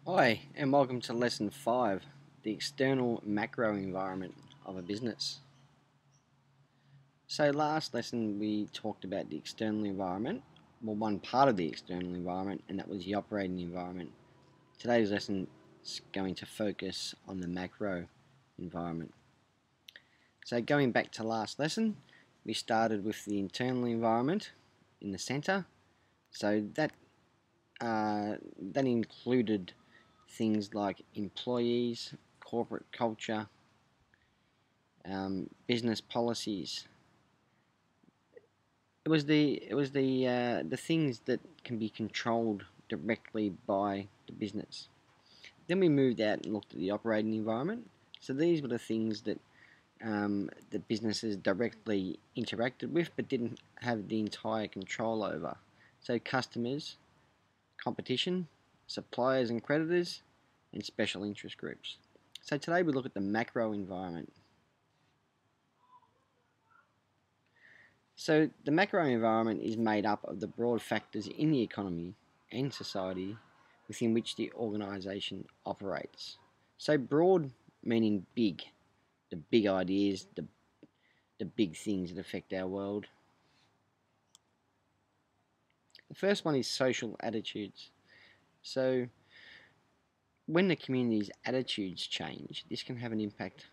Hi, and welcome to Lesson 5, the external macro environment of a business. So last lesson we talked about the external environment, well, one part of the external environment, and that was the operating environment. Today's lesson is going to focus on the macro environment. So going back to last lesson, we started with the internal environment in the center. So that included things like employees, corporate culture, business policies. It was the things that can be controlled directly by the business. Then we moved out and looked at the operating environment. So these were the things that the businesses directly interacted with, but didn't have the entire control over. So customers, competition, suppliers and creditors, and special interest groups. So today we look at the macro environment. So the macro environment is made up of the broad factors in the economy and society within which the organisation operates. So broad meaning big, the big ideas, the big things that affect our world. The first one is social attitudes. So when the community's attitudes change, this can have an impact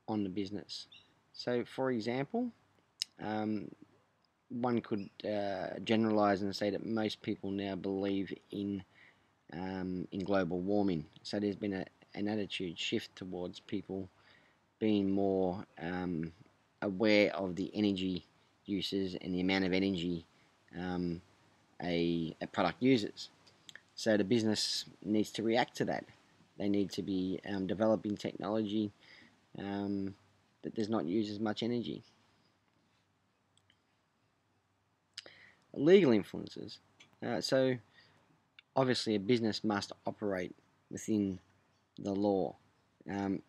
on the business. So for example, one could generalize and say that most people now believe in global warming. So there's been an attitude shift towards people being more aware of the energy uses and the amount of energy a product uses. So the business needs to react to that. They need to be developing technology that does not use as much energy. Legal influences. So obviously a business must operate within the law.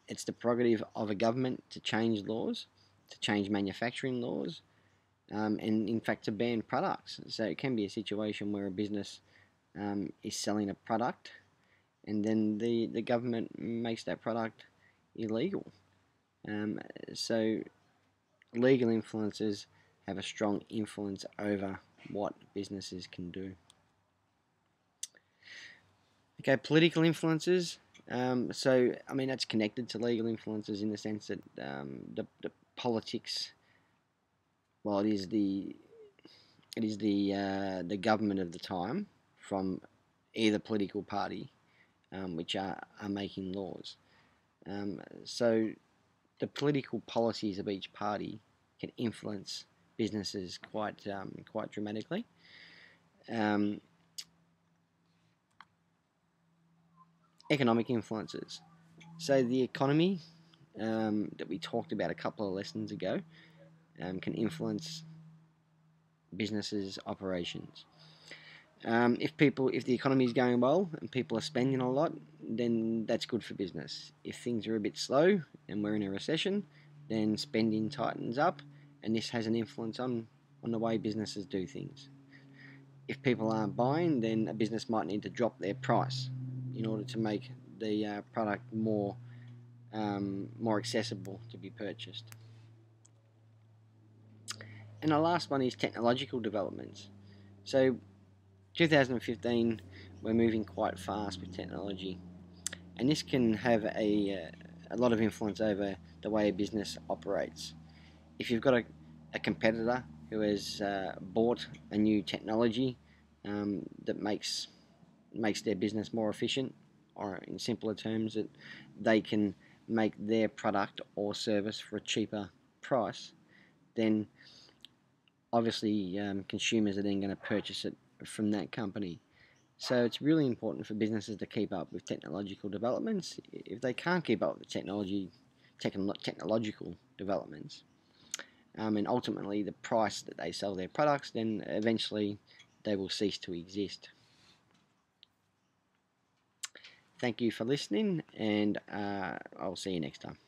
It's the prerogative of a government to change laws, to change manufacturing laws, and in fact to ban products. So it can be a situation where a business is selling a product and then the government makes that product illegal. So legal influences have a strong influence over what businesses can do. Okay, political influences. So I mean that's connected to legal influences in the sense that the politics, well, it is the government of the time from either political party, which are making laws. So the political policies of each party can influence businesses quite dramatically. Economic influences. So the economy that we talked about a couple of lessons ago can influence businesses' operations. If the economy is going well and people are spending a lot, then that's good for business. If things are a bit slow and we're in a recession, then spending tightens up, and this has an influence on the way businesses do things. If people aren't buying, then a business might need to drop their price in order to make the product more accessible to be purchased. And the last one is technological developments. So 2015, we're moving quite fast with technology, and this can have a lot of influence over the way a business operates. If you've got a competitor who has bought a new technology that makes their business more efficient, or in simpler terms, that they can make their product or service for a cheaper price, then obviously consumers are then going to purchase it from that company. So it's really important for businesses to keep up with technological developments. If they can't keep up with technological developments, and ultimately the price that they sell their products, then eventually they will cease to exist. Thank you for listening, and I'll see you next time.